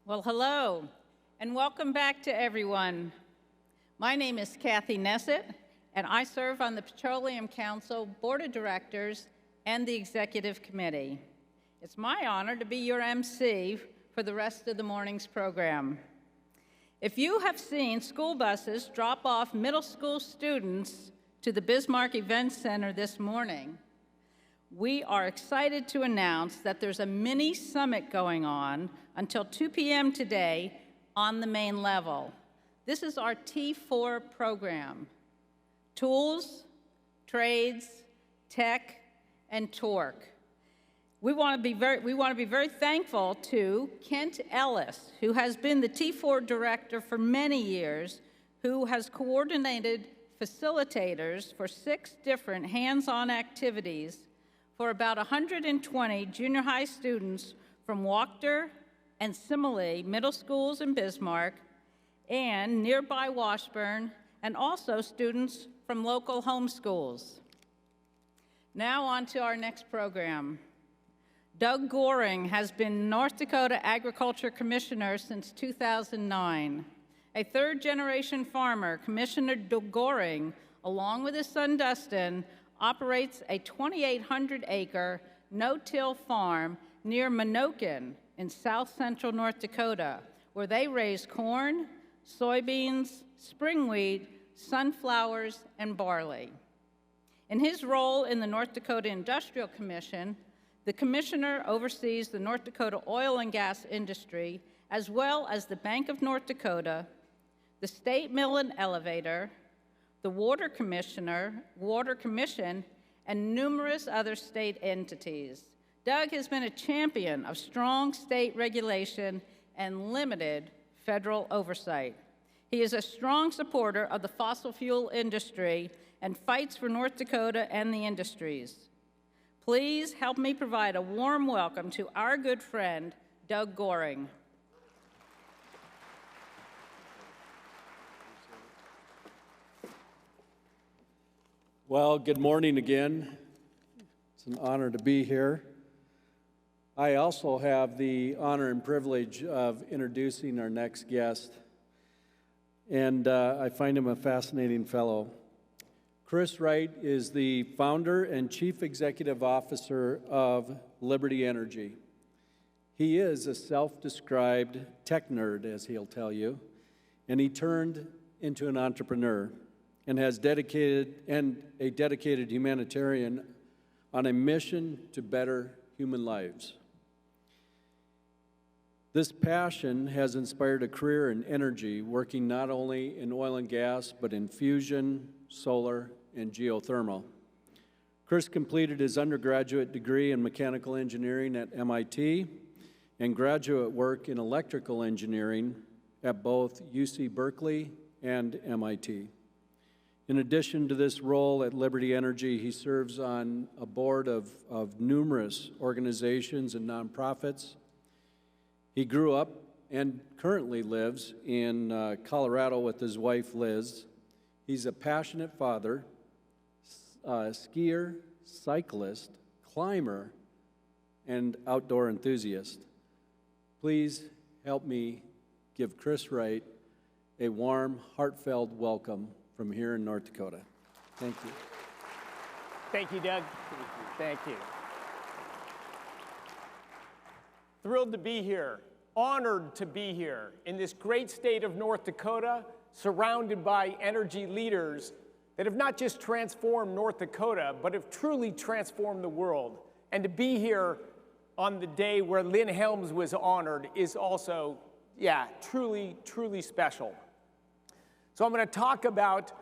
Well, hello, and welcome back to everyone. My name is Kathy Nessett, and I serve on the Petroleum Council Board of Directors and the Executive Committee. It's my honor to be your MC for the rest of the morning's program. If you have seen school buses drop off middle school students to the Bismarck Event Center this morning, we are excited to announce that there's a mini summit going on until 2 p.m. today on the main level. This is our T4 program: tools, trades, tech, and torque. We want to be very thankful to Kent Ellis, who has been the T4 director for many years, who has coordinated facilitators for 6 different hands-on activities for about 120 junior high students from Wachter and Simile middle schools in Bismarck and nearby Washburn, and also students from local home schools. Now on to our next program. Doug Goring has been North Dakota Agriculture Commissioner since 2009. A third-generation farmer, Commissioner Doug Goring, along with his son Dustin, operates a 2,800-acre no-till farm near Menoken in south-central North Dakota, where they raise corn, soybeans, spring wheat, sunflowers, and barley. In his role in the North Dakota Industrial Commission, the commissioner oversees the North Dakota oil and gas industry, as well as the Bank of North Dakota, the State Mill and Elevator, the Water Commission, and numerous other state entities. Doug has been a champion of strong state regulation and limited federal oversight. He is a strong supporter of the fossil fuel industry and fights for North Dakota and the industries. Please help me provide a warm welcome to our good friend, Doug Goring. Well, good morning again. It's an honor to be here. I also have the honor and privilege of introducing our next guest, and I find him a fascinating fellow. Chris Wright is the founder and chief executive officer of Liberty Energy. He is a self-described tech nerd, as he'll tell you, and he turned into an entrepreneur and has a dedicated humanitarian on a mission to better human lives. This passion has inspired a career in energy, working not only in oil and gas, but in fusion, solar, and geothermal. Chris completed his undergraduate degree in mechanical engineering at MIT and graduate work in electrical engineering at both UC Berkeley and MIT. In addition to this role at Liberty Energy, he serves on a board of numerous organizations and nonprofits. He grew up and currently lives in Colorado with his wife, Liz. He's a passionate father, skier, cyclist, climber, and outdoor enthusiast. Please help me give Chris Wright a warm, heartfelt welcome from here in North Dakota. Thank you. Thank you, Doug. Thank you. Thrilled to be here, honored to be here in this great state of North Dakota, surrounded by energy leaders that have not just transformed North Dakota, but have truly transformed the world. And to be here on the day where Lynn Helms was honored is also, truly, truly special. So I'm going to talk about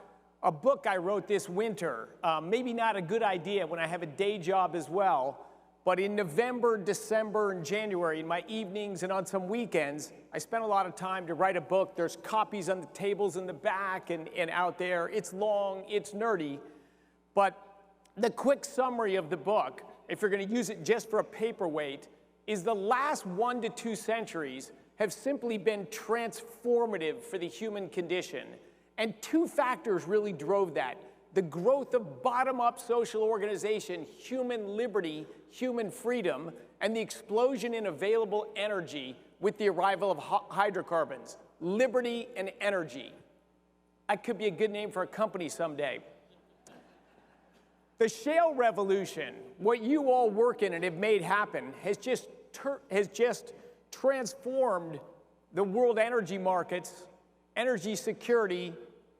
a book I wrote this winter. Maybe not a good idea when I have a day job as well, but in November, December, and January, in my evenings and on some weekends, I spent a lot of time to write a book. There's copies on the tables in the back and out there. It's long, it's nerdy, but the quick summary of the book, if you're going to use it just for a paperweight, is the last 1 to 2 centuries have simply been transformative for the human condition. And 2 factors really drove that: the growth of bottom-up social organization, human liberty, human freedom, and the explosion in available energy, with the arrival of hydrocarbons. Liberty and energy. That could be a good name for a company someday. The shale revolution, what you all work in and have made happen, has just transformed the world energy markets, energy security,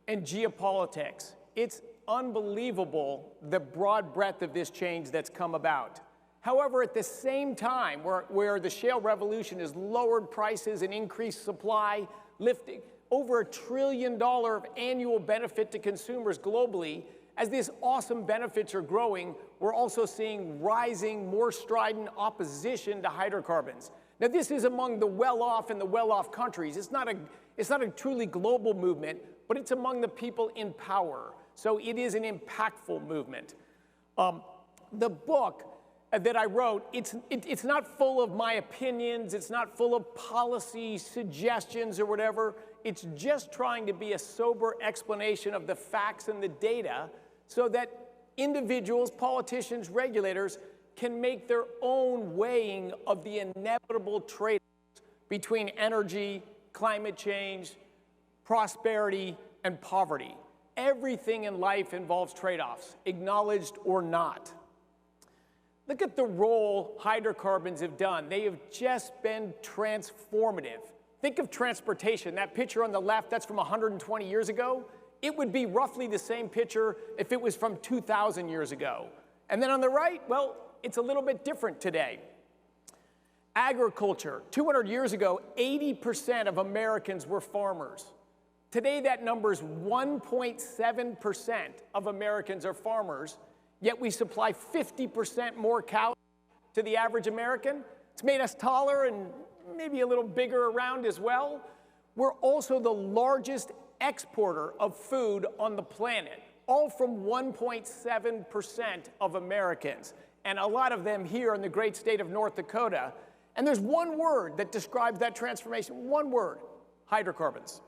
and geopolitics. It's unbelievable the broad breadth of this change that's come about. However, at the same time, where the shale revolution has lowered prices and increased supply, lifting over $1 trillion of annual benefit to consumers globally, as these awesome benefits are growing, we're also seeing rising, more strident opposition to hydrocarbons. Now, this is among the well-off and the well-off countries. It's not a truly global movement, but it's among the people in power. So it is an impactful movement. The book that I wrote, it's not full of my opinions. It's not full of policy suggestions or whatever. It's just trying to be a sober explanation of the facts and the data so that individuals, politicians, regulators can make their own weighing of the inevitable trade-offs between energy, climate change, prosperity, and poverty. Everything in life involves trade-offs, acknowledged or not. Look at the role hydrocarbons have done. They have just been transformative. Think of transportation. That picture on the left, that's from 120 years ago. It would be roughly the same picture if it was from 2,000 years ago. And then on the right, well, it's a little bit different today. Agriculture. 200 years ago, 80% of Americans were farmers. Today, that number is 1.7% of Americans are farmers, yet we supply 50% more calories to the average American. It's made us taller and maybe a little bigger around as well. We're also the largest exporter of food on the planet, all from 1.7% of Americans, and a lot of them here in the great state of North Dakota. And there's one word that describes that transformation, one word: hydrocarbons.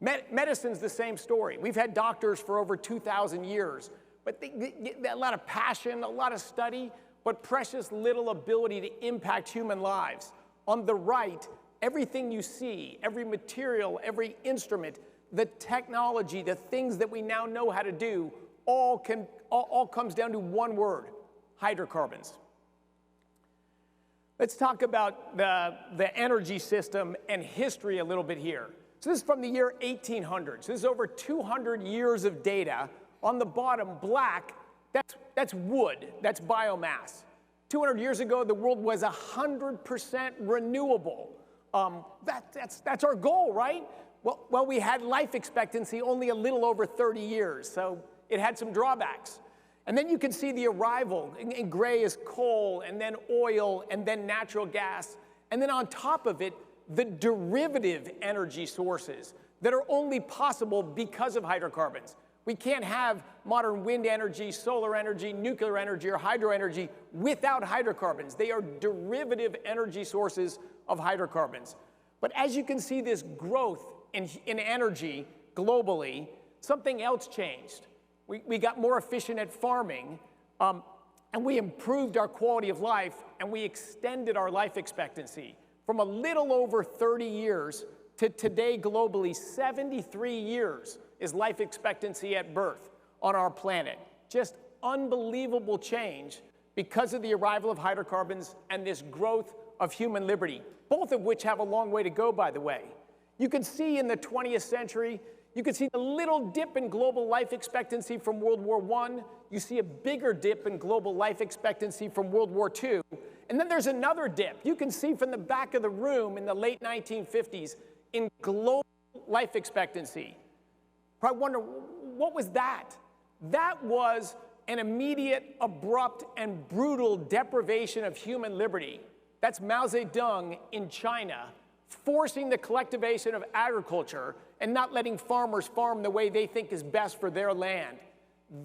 Medicine's the same story. We've had doctors for over 2,000 years, but they a lot of passion, a lot of study, but precious little ability to impact human lives. On the right, everything you see, every material, every instrument, the technology, the things that we now know how to do, all comes down to one word: hydrocarbons. Let's talk about the energy system and history a little bit here. So this is from the year 1800. So this is over 200 years of data. On the bottom, black, that's wood, that's biomass. 200 years ago, the world was 100% renewable. That's our goal, right? Well, we had life expectancy only a little over 30 years, so it had some drawbacks. And then you can see the arrival. In gray is coal, and then oil, and then natural gas. And then on top of it, the derivative energy sources that are only possible because of hydrocarbons. We can't have modern wind energy, solar energy, nuclear energy, or hydro energy without hydrocarbons. They are derivative energy sources of hydrocarbons. But as you can see this growth in energy globally, something else changed. We got more efficient at farming, and we improved our quality of life, and we extended our life expectancy from a little over 30 years to today globally, 73 years is life expectancy at birth on our planet. Just unbelievable change because of the arrival of hydrocarbons and this growth of human liberty, both of which have a long way to go, by the way. You can see in the 20th century, you can see a little dip in global life expectancy from World War I. You see a bigger dip in global life expectancy from World War II. And then there's another dip. You can see from the back of the room in the late 1950s in global life expectancy. Probably wonder, what was that? That was an immediate, abrupt, and brutal deprivation of human liberty. That's Mao Zedong in China, forcing the collectivization of agriculture and not letting farmers farm the way they think is best for their land.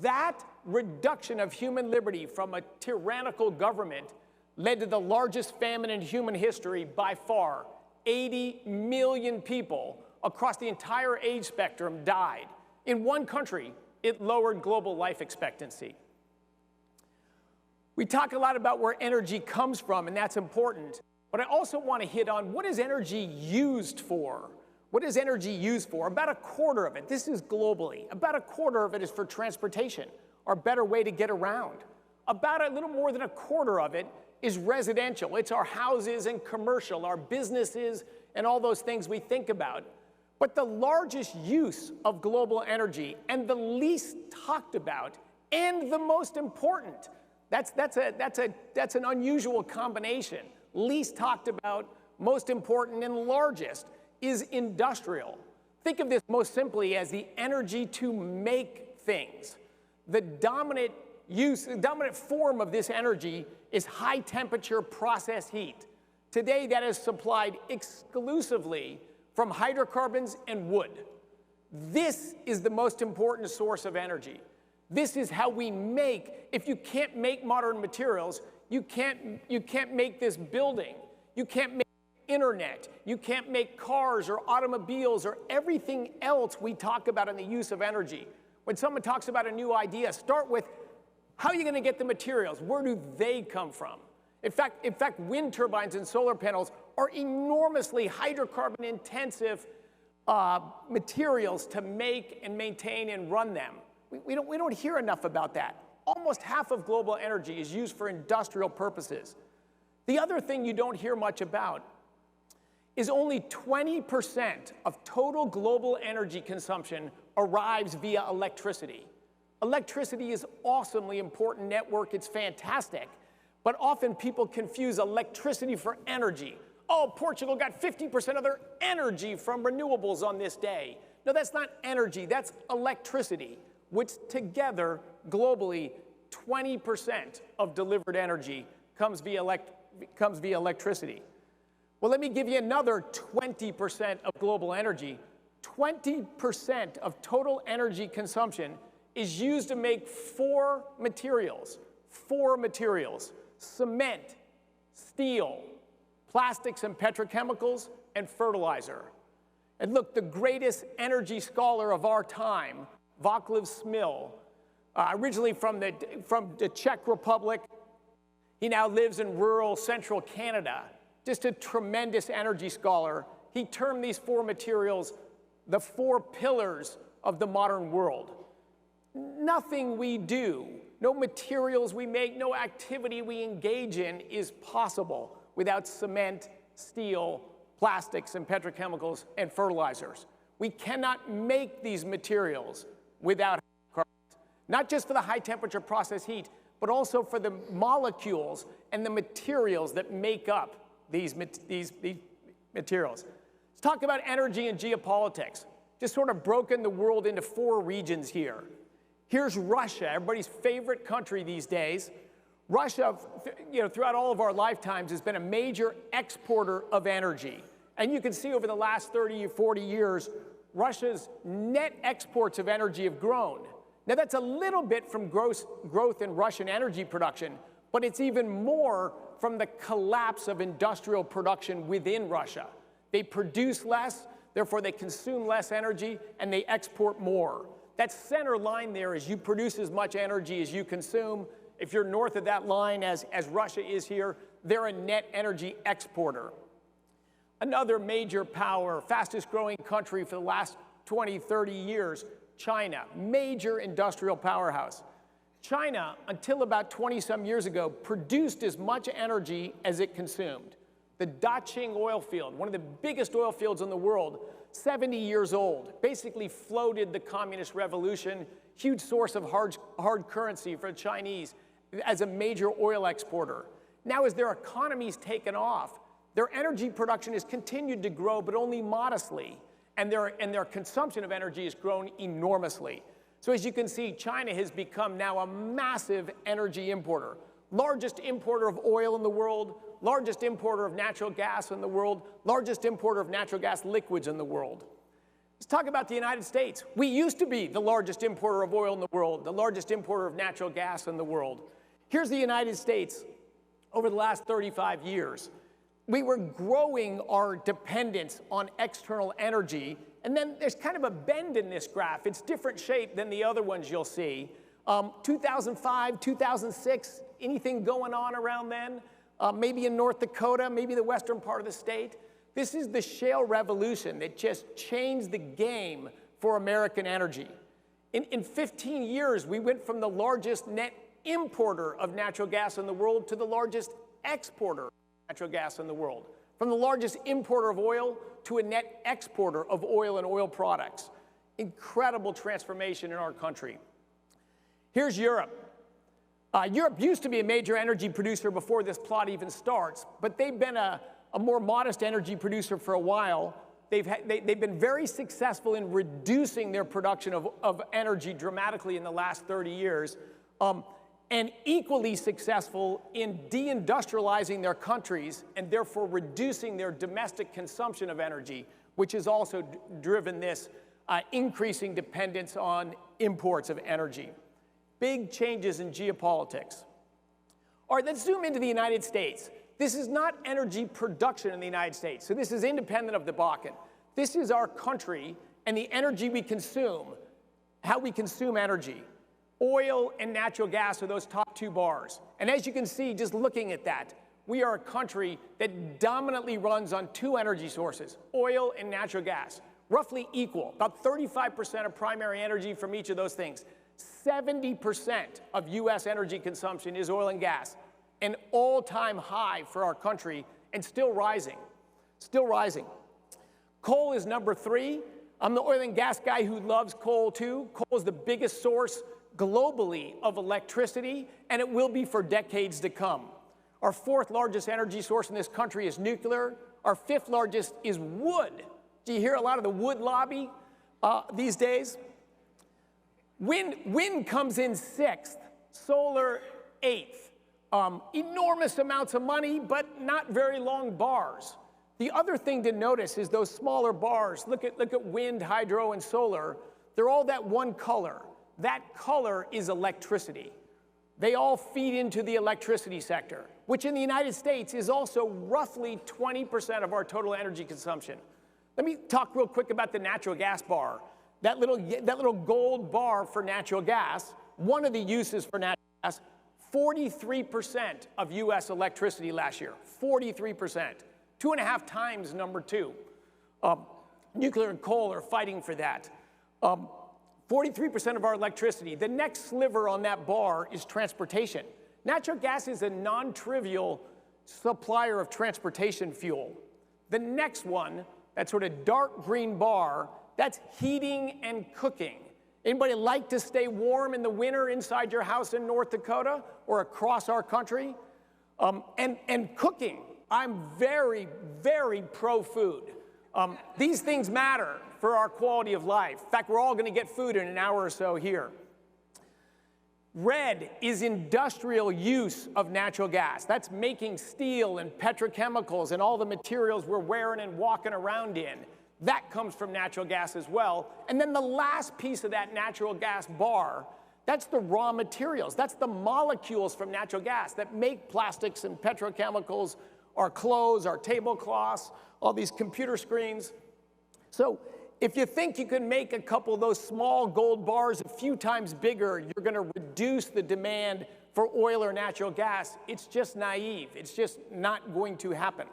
That reduction of human liberty from a tyrannical government led to the largest famine in human history by far. 80 million people across the entire age spectrum died. In one country, it lowered global life expectancy. We talk a lot about where energy comes from, and that's important. But I also want to hit on, what is energy used for? What is energy used for? About a quarter of it, this is globally, about a quarter of it is for transportation, or a better way to get around. About a little more than a quarter of it is residential. It's our houses and commercial, our businesses, and all those things we think about. But the largest use of global energy, and the least talked about, and the most important, that's an unusual combination. Least talked about, most important, and largest is industrial. Think of this most simply as the energy to make things. The dominant form of this energy is high temperature process heat. Today, that is supplied exclusively from hydrocarbons and wood. This is the most important source of energy. This is how we make. If you can't make modern materials, you can't make this building. You can't make internet. You can't make cars or automobiles or everything else we talk about in the use of energy. When someone talks about a new idea, start with, how are you going to get the materials? Where do they come from? In fact, wind turbines and solar panels are enormously hydrocarbon intensive materials to make and maintain and run them. We don't hear enough about that. Almost half of global energy is used for industrial purposes. The other thing you don't hear much about is only 20% of total global energy consumption arrives via electricity. Electricity is awesomely important network, it's fantastic, but often people confuse electricity for energy. Oh, Portugal got 50% of their energy from renewables on this day. No, that's not energy, that's electricity, which together, globally, 20% of delivered energy comes via electricity. Well, let me give you another 20% of global energy. 20% of total energy consumption is used to make four materials: cement, steel, plastics and petrochemicals, and fertilizer. And look, the greatest energy scholar of our time, Václav Smil, originally from the Czech Republic, he now lives in rural central Canada. Just a tremendous energy scholar. He termed these four materials the four pillars of the modern world. Nothing we do, no materials we make, no activity we engage in is possible without cement, steel, plastics and petrochemicals and fertilizers. We cannot make these materials without hydrocarbons, not just for the high temperature process heat, but also for the molecules and the materials that make up these materials. Let's talk about energy and geopolitics. Just sort of broken the world into four regions here. Here's Russia, everybody's favorite country these days. Russia, throughout all of our lifetimes, has been a major exporter of energy. And you can see over the last 30 or 40 years, Russia's net exports of energy have grown. Now, that's a little bit from growth in Russian energy production, but it's even more from the collapse of industrial production within Russia. They produce less, therefore they consume less energy, and they export more. That center line there is you produce as much energy as you consume. If you're north of that line, as Russia is here, they're a net energy exporter. Another major power, fastest growing country for the last 20, 30 years, China, major industrial powerhouse. China, until about 20-some years ago, produced as much energy as it consumed. The Daqing oil field, one of the biggest oil fields in the world, 70 years old, basically floated the communist revolution, huge source of hard currency for the Chinese as a major oil exporter. Now, as their economy's taken off, their energy production has continued to grow, but only modestly, and their consumption of energy has grown enormously. So as you can see, China has become now a massive energy importer. Largest importer of oil in the world, largest importer of natural gas in the world, largest importer of natural gas liquids in the world. Let's talk about the United States. We used to be the largest importer of oil in the world, the largest importer of natural gas in the world. Here's the United States over the last 35 years. We were growing our dependence on external energy, and then there's kind of a bend in this graph. It's different shape than the other ones you'll see. 2005, 2006, anything going on around then? maybe in North Dakota, maybe the western part of the state. This is the shale revolution that just changed the game for American energy. In 15 years, we went from the largest net importer of natural gas in the world to the largest exporter of natural gas in the world. From the largest importer of oil to a net exporter of oil and oil products. Incredible transformation in our country. Here's Europe. Europe used to be a major energy producer before this plot even starts, but they've been a more modest energy producer for a while. They've been very successful in reducing their production of energy dramatically in the last 30 years, and equally successful in deindustrializing their countries and therefore reducing their domestic consumption of energy, which has also driven this increasing dependence on imports of energy. Big changes in geopolitics. All right, let's zoom into the United States. This is not energy production in the United States, so this is independent of the Bakken. This is our country and the energy we consume, how we consume energy. Oil and natural gas are those top two bars. And as you can see, just looking at that, we are a country that dominantly runs on two energy sources, oil and natural gas, roughly equal, about 35% of primary energy from each of those things. 70% of US energy consumption is oil and gas, an all-time high for our country, and still rising, still rising. Coal is number 3. I'm the oil and gas guy who loves coal too. Coal is the biggest source globally of electricity, and it will be for decades to come. Our 4th largest energy source in this country is nuclear. Our 5th largest is wood. Do you hear a lot of the wood lobby these days? Wind comes in 6th, solar 8th. Enormous amounts of money, but not very long bars. The other thing to notice is those smaller bars. Look at wind, hydro, and solar. They're all that one color. That color is electricity. They all feed into the electricity sector, which in the United States is also roughly 20% of our total energy consumption. Let me talk real quick about the natural gas bar. That little gold bar for natural gas, one of the uses for natural gas, 43% of US electricity last year, 43%. 2.5 times number 2. Nuclear and coal are fighting for that. 43% of our electricity. The next sliver on that bar is transportation. Natural gas is a non-trivial supplier of transportation fuel. The next one, that sort of dark green bar, that's heating and cooking. Anybody like to stay warm in the winter inside your house in North Dakota or across our country? And cooking. I'm very, very pro-food. These things matter for our quality of life. In fact, we're all going to get food in an hour or so here. Red is industrial use of natural gas. That's making steel and petrochemicals and all the materials we're wearing and walking around in. That comes from natural gas as well. And then the last piece of that natural gas bar, that's the raw materials. That's the molecules from natural gas that make plastics and petrochemicals, our clothes, our tablecloths, all these computer screens. So if you think you can make a couple of those small gold bars a few times bigger, you're going to reduce the demand for oil or natural gas. It's just naive. It's just not going to happen.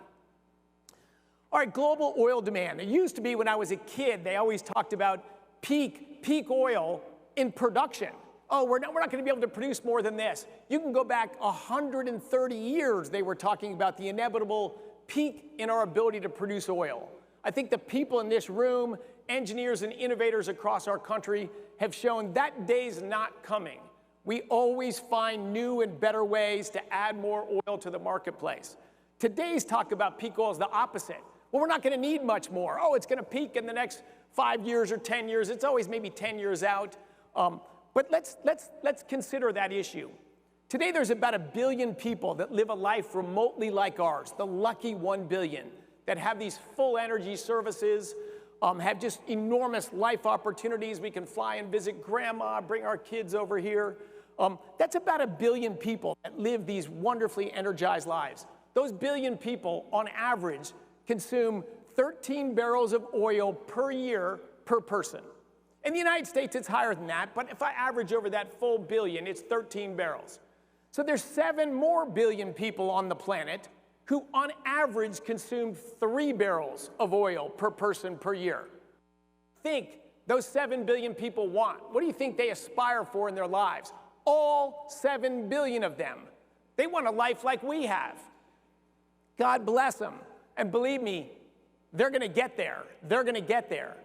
All right, global oil demand. It used to be when I was a kid, they always talked about peak oil in production. Oh, we're not going to be able to produce more than this. You can go back 130 years, they were talking about the inevitable peak in our ability to produce oil. I think the people in this room, engineers and innovators across our country, have shown that day's not coming. We always find new and better ways to add more oil to the marketplace. Today's talk about peak oil is the opposite. Well, we're not going to need much more. Oh, it's going to peak in the next 5 years or 10 years. It's always maybe 10 years out. But let's consider that issue. Today, there's about 1 billion people that live a life remotely like ours, the lucky 1 billion, that have these full energy services, have just enormous life opportunities. We can fly and visit grandma, bring our kids over here. That's about 1 billion people that live these wonderfully energized lives. Those billion people, on average, consume 13 barrels of oil per year per person. In the United States, it's higher than that, but if I average over that full billion, it's 13 barrels. So there's 7 more billion people on the planet who on average consume 3 barrels of oil per person per year. Think those 7 billion people want. What do you think they aspire for in their lives? All 7 billion of them. They want a life like we have. God bless them. And believe me, they're going to get there. They're going to get there.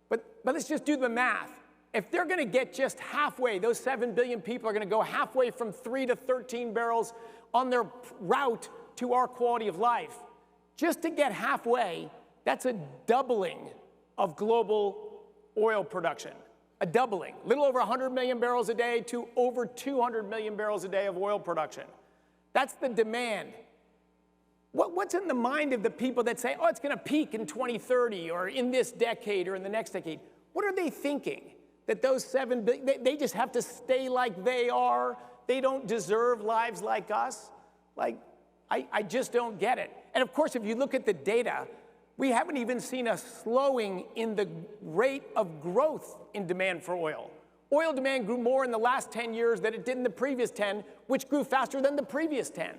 But let's just do the math. If they're going to get just halfway, those 7 billion people are going to go halfway from 3 to 13 barrels on their route to our quality of life. Just to get halfway, that's a doubling of global oil production. A doubling. A little over 100 million barrels a day to over 200 million barrels a day of oil production. That's the demand. What's in the mind of the people that say, oh, it's going to peak in 2030 or in this decade or in the next decade? What are they thinking? That those 7 billion, they just have to stay like they are? They don't deserve lives like us? Like, I just don't get it. And of course, if you look at the data, we haven't even seen a slowing in the rate of growth in demand for oil. Oil demand grew more in the last 10 years than it did in the previous 10, which grew faster than the previous 10.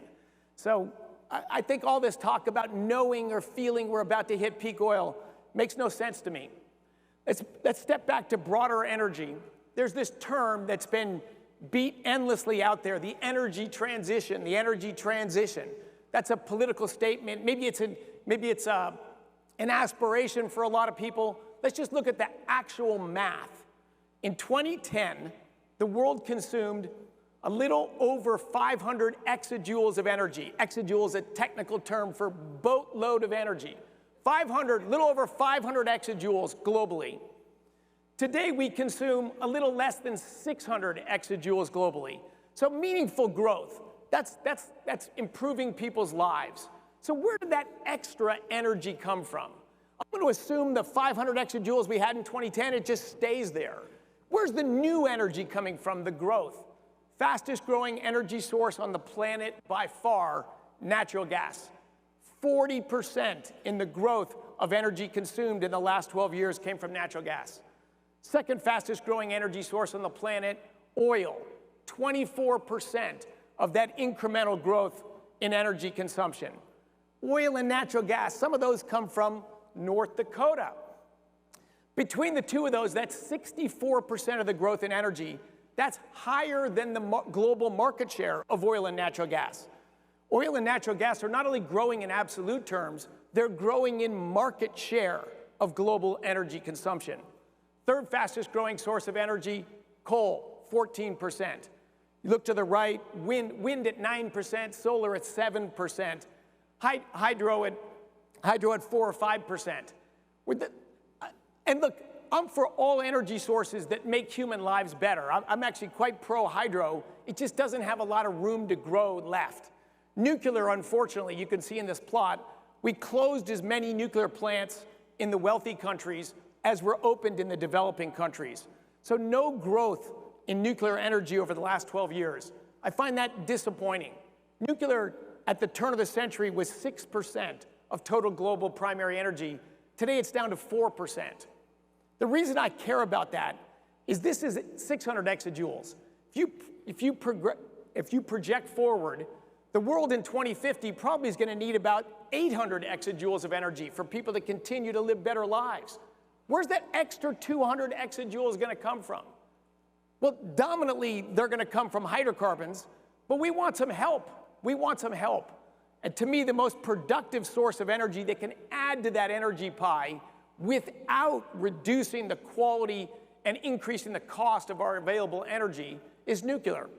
So I think all this talk about knowing or feeling we're about to hit peak oil makes no sense to me. Let's step back to broader energy. There's this term that's been beat endlessly out there, the energy transition, the energy transition. That's a political statement. Maybe it's an aspiration for a lot of people. Let's just look at the actual math. In 2010, the world consumed a little over 500 exajoules of energy. Exajoule is a technical term for boatload of energy. Little over 500 exajoules globally. Today, we consume a little less than 600 exajoules globally. So meaningful growth. That's improving people's lives. So where did that extra energy come from? I'm going to assume the 500 exajoules we had in 2010, it just stays there. Where's the new energy coming from, the growth? Fastest growing energy source on the planet by far, natural gas. 40% in the growth of energy consumed in the last 12 years came from natural gas. Second fastest growing energy source on the planet, oil. 24% of that incremental growth in energy consumption. Oil and natural gas, some of those come from North Dakota. Between the two of those, that's 64% of the growth in energy. That's higher than the global market share of oil and natural gas. Oil and natural gas are not only growing in absolute terms, they're growing in market share of global energy consumption. Third fastest growing source of energy, coal, 14%. You look to the right, wind at 9%, solar at 7%, hydro at 4 or 5%. And look, I'm for all energy sources that make human lives better. I'm actually quite pro-hydro. It just doesn't have a lot of room to grow left. Nuclear, unfortunately, you can see in this plot, we closed as many nuclear plants in the wealthy countries as were opened in the developing countries. So no growth in nuclear energy over the last 12 years. I find that disappointing. Nuclear at the turn of the century was 6% of total global primary energy. Today it's down to 4%. The reason I care about that is this is 600 exajoules. If you project forward, the world in 2050 probably is going to need about 800 exajoules of energy for people to continue to live better lives. Where's that extra 200 exajoules going to come from? Well, dominantly, they're going to come from hydrocarbons, but we want some help. We want some help. And to me, the most productive source of energy that can add to that energy pie without reducing the quality and increasing the cost of our available energy is nuclear.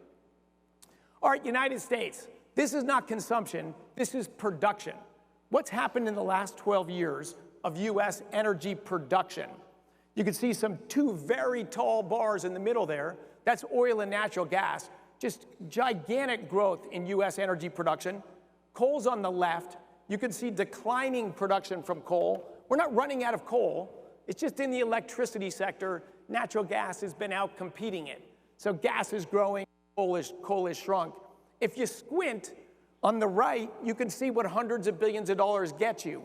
All right, United States, this is not consumption, this is production. What's happened in the last 12 years of US energy production? You can see two very tall bars in the middle there. That's oil and natural gas. Just gigantic growth in US energy production. Coal's on the left. You can see declining production from coal. We're not running out of coal. It's just in the electricity sector, natural gas has been out competing it. So gas is growing, coal is shrunk. If you squint on the right, you can see what hundreds of billions of dollars get you.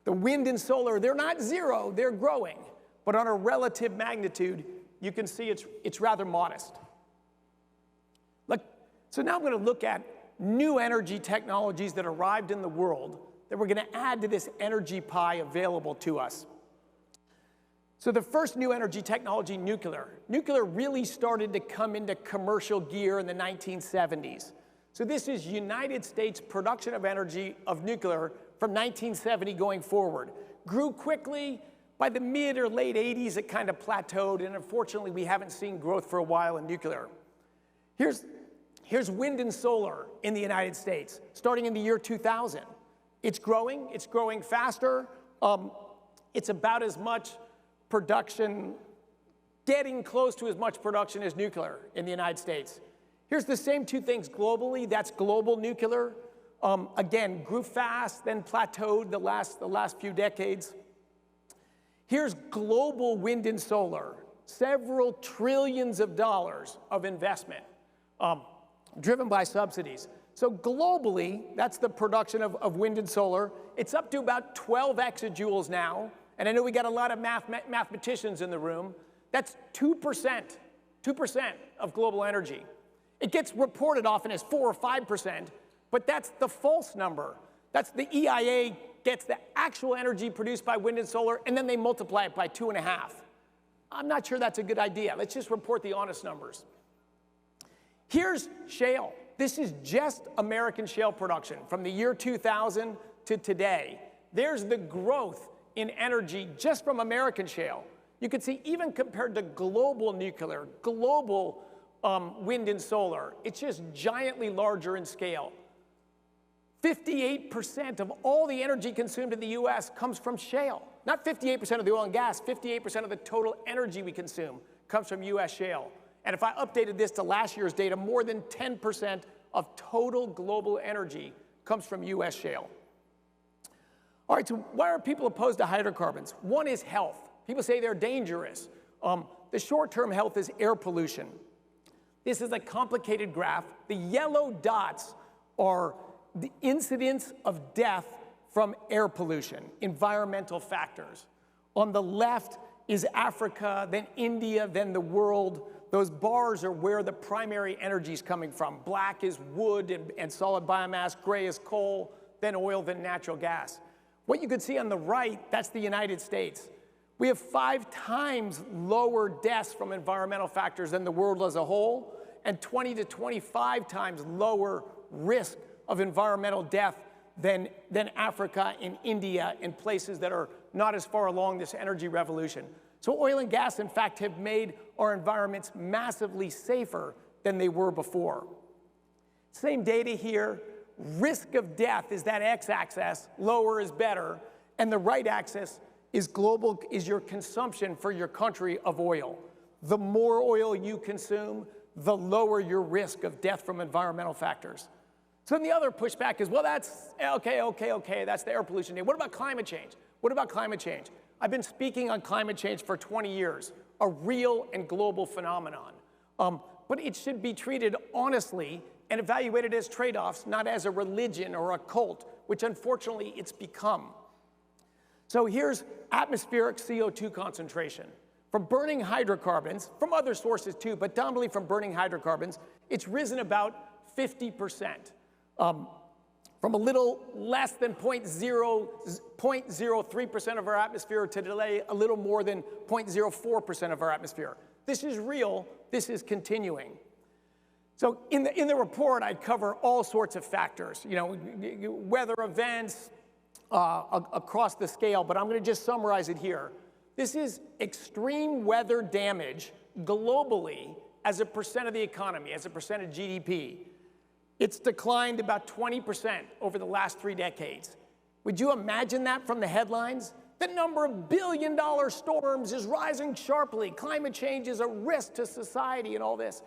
The wind and solar, they're not zero, they're growing. But on a relative magnitude, you can see it's rather modest. Look, So now I'm going to look at new energy technologies that arrived in the world that we're going to add to this energy pie available to us. So the first new energy technology, nuclear. Nuclear really started to come into commercial gear in the 1970s. So this is United States production of energy of nuclear from 1970 going forward. Grew quickly. By the mid or late 80s, it kind of plateaued, and unfortunately, we haven't seen growth for a while in nuclear. Here's wind and solar in the United States, starting in the year 2000. It's growing faster. It's about as much production, getting close to as much production as nuclear in the United States. Here's the same two things globally. That's global nuclear. Again, grew fast, then plateaued the last few decades. Here's global wind and solar, several trillions of dollars of investment, driven by subsidies. So globally, that's the production of wind and solar. It's up to about 12 exajoules now, and I know we got a lot of mathematicians in the room. That's 2% of global energy. It gets reported often as 4 or 5%, but that's the false number. That's the EIA gets the actual energy produced by wind and solar, and then they multiply it by 2.5. I'm not sure that's a good idea. Let's just report the honest numbers. Here's shale. This is just American shale production from the year 2000 to today. There's the growth in energy just from American shale. You can see even compared to global nuclear, global wind and solar, it's just giantly larger in scale. 58% of all the energy consumed in the US comes from shale. Not 58% of the oil and gas, 58% of the total energy we consume comes from US shale. And if I updated this to last year's data, more than 10% of total global energy comes from US shale. All right, so why are people opposed to hydrocarbons? One is health. People say they're dangerous. The short-term health is air pollution. This is a complicated graph. The yellow dots are the incidence of death from air pollution, environmental factors. On the left is Africa, then India, then the world. Those bars are where the primary energy is coming from. Black is wood and solid biomass, gray is coal, then oil, then natural gas. What you can see on the right, that's the United States. We have 5 times lower deaths from environmental factors than the world as a whole, and 20 to 25 times lower risk of environmental death than Africa and India and places that are not as far along this energy revolution. So oil and gas, in fact, have made our environments massively safer than they were before. Same data here. Risk of death is that x-axis, lower is better, and the right axis is your consumption for your country of oil. The more oil you consume, the lower your risk of death from environmental factors. So then the other pushback is, well, that's okay, that's the air pollution. What about climate change? What about climate change? I've been speaking on climate change for 20 years, a real and global phenomenon. But it should be treated honestly and evaluated as trade-offs, not as a religion or a cult, which unfortunately it's become. So here's atmospheric CO2 concentration. From burning hydrocarbons, from other sources too, but dominantly from burning hydrocarbons, it's risen about 50%. From a little less than 0.03% of our atmosphere to today, a little more than 0.04% of our atmosphere. This is real, this is continuing. So in the report, I cover all sorts of factors, weather events across the scale, but I'm going to just summarize it here. This is extreme weather damage globally as a percent of the economy, as a percent of GDP. It's declined about 20% over the last 3 decades. Would you imagine that from the headlines? The number of billion-dollar storms is rising sharply. Climate change is a risk to society and all this.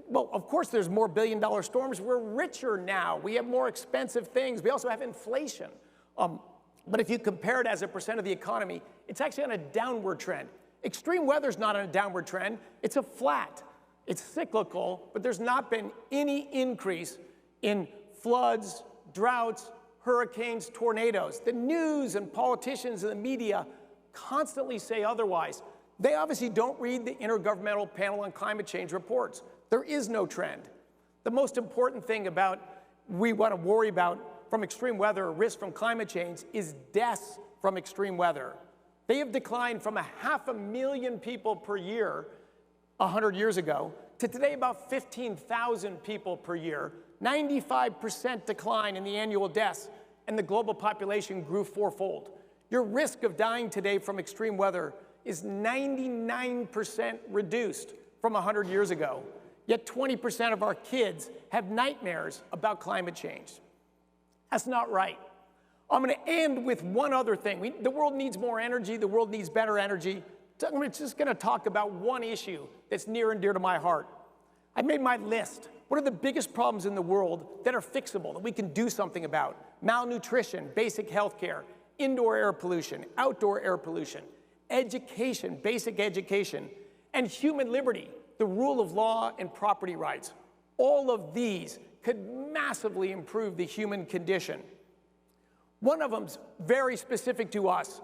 Well, of course there's more billion-dollar storms. We're richer now. We have more expensive things. We also have inflation. But if you compare it as a percent of the economy, it's actually on a downward trend. Extreme weather's not on a downward trend. It's a flat. It's cyclical, but there's not been any increase in floods, droughts, hurricanes, tornadoes. The news and politicians and the media constantly say otherwise. They obviously don't read the Intergovernmental Panel on Climate Change reports. There is no trend. the most important thing we want to worry about from extreme weather or risk from climate change is deaths from extreme weather. They have declined from 500,000 people per year 100 years ago to today about 15,000 people per year, 95% decline in the annual deaths, and the global population grew fourfold. Your risk of dying today from extreme weather is 99% reduced from 100 years ago. Yet 20% of our kids have nightmares about climate change. That's not right. I'm going to end with one other thing. The world needs more energy. The world needs better energy. So I'm just going to talk about one issue that's near and dear to my heart. I made my list. What are the biggest problems in the world that are fixable, that we can do something about? Malnutrition, basic health care, indoor air pollution, outdoor air pollution, education, basic education, and human liberty, the rule of law and property rights. All of these could massively improve the human condition. One of them's very specific to us: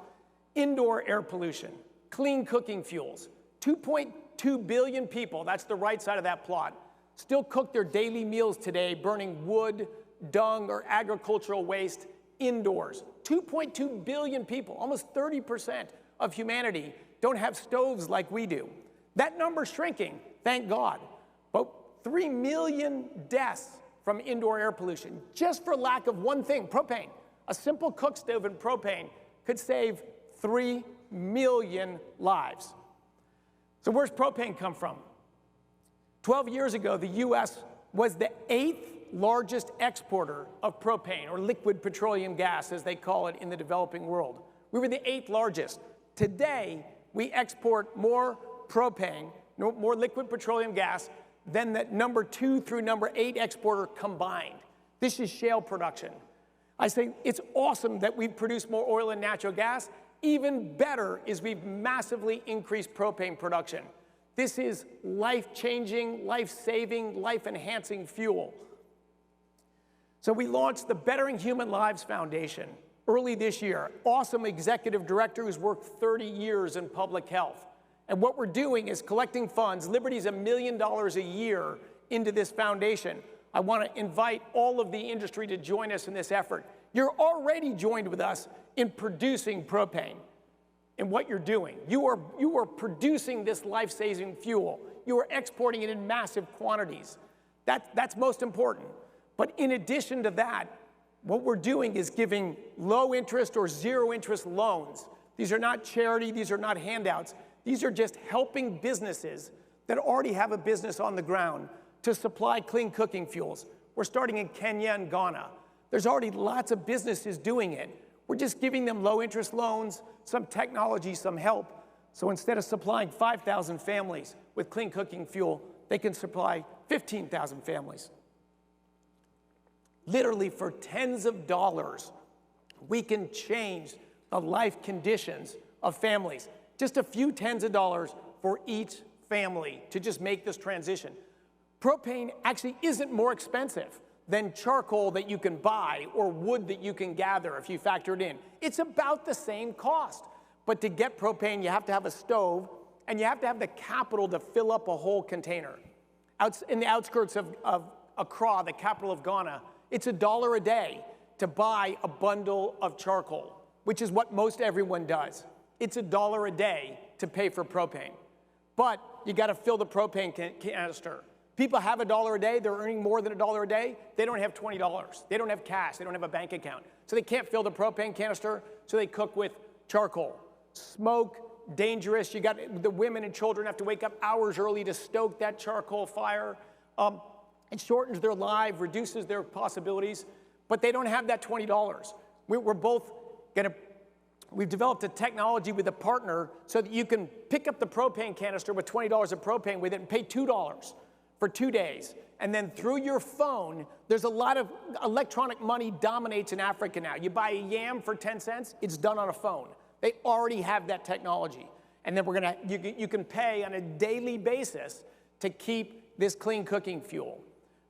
indoor air pollution, clean cooking fuels. 2.2 billion people, that's the right side of that plot, still cook their daily meals today burning wood, dung, or agricultural waste indoors. 2.2 billion people, almost 30% of humanity, don't have stoves like we do. That number's shrinking, thank God. But 3 million deaths from indoor air pollution, just for lack of one thing, propane. A simple cook stove and propane could save 3 million lives. So where's propane come from? 12 years ago, the US was the 8th largest exporter of propane, or liquid petroleum gas, as they call it in the developing world. We were the 8th largest. Today, we export more propane, more liquid petroleum gas, than the number 2 through number 8 exporter combined. This is shale production. I say it's awesome that we've produced more oil and natural gas. Even better is we've massively increased propane production. This is life-changing, life-saving, life-enhancing fuel. So we launched the Bettering Human Lives Foundation early this year. Awesome executive director who's worked 30 years in public health. And what we're doing is collecting funds. Liberty's $1 million a year into this foundation. I want to invite all of the industry to join us in this effort. You're already joined with us in producing propane. And what you're doing, you are producing this life-saving fuel. You are exporting it in massive quantities. That's most important. But in addition to that, what we're doing is giving low interest or zero interest loans. These are not charity, these are not handouts. These are just helping businesses that already have a business on the ground to supply clean cooking fuels. We're starting in Kenya and Ghana. There's already lots of businesses doing it. We're just giving them low interest loans, some technology, some help. So instead of supplying 5,000 families with clean cooking fuel, they can supply 15,000 families. Literally for tens of dollars, we can change the life conditions of families. Just a few tens of dollars for each family to just make this transition. Propane actually isn't more expensive than charcoal that you can buy or wood that you can gather if you factor it in. It's about the same cost. But to get propane, you have to have a stove, and you have to have the capital to fill up a whole container. In the outskirts of Accra, the capital of Ghana, it's $1 a day to buy a bundle of charcoal, which is what most everyone does. It's $1 a day to pay for propane. But you got to fill the propane canister. People have $1 a day, they're earning more than $1 a day, they don't have $20. They don't have cash, they don't have a bank account. So they can't fill the propane canister, so they cook with charcoal. Smoke, dangerous. You got the women and children have to wake up hours early to stoke that charcoal fire. It shortens their life, reduces their possibilities, but they don't have that $20. We're both we've developed a technology with a partner so that you can pick up the propane canister with $20 of propane with it and pay $2 for 2 days. And then through your phone, there's a lot of electronic money dominates in Africa now. You buy a yam for 10 cents, it's done on a phone. They already have that technology. And then you can pay on a daily basis to keep this clean cooking fuel.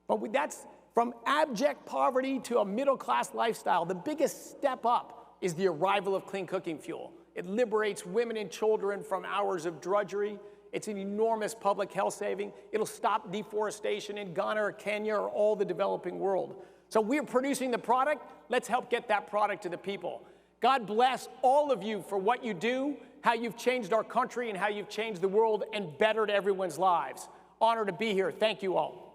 But that's from abject poverty to a middle-class lifestyle. The biggest step up is the arrival of clean cooking fuel. It liberates women and children from hours of drudgery. It's an enormous public health saving. It'll stop deforestation in Ghana or Kenya or all the developing world. So we're producing the product. Let's help get that product to the people. God bless all of you for what you do, how you've changed our country and how you've changed the world and bettered everyone's lives. Honor to be here. Thank you all.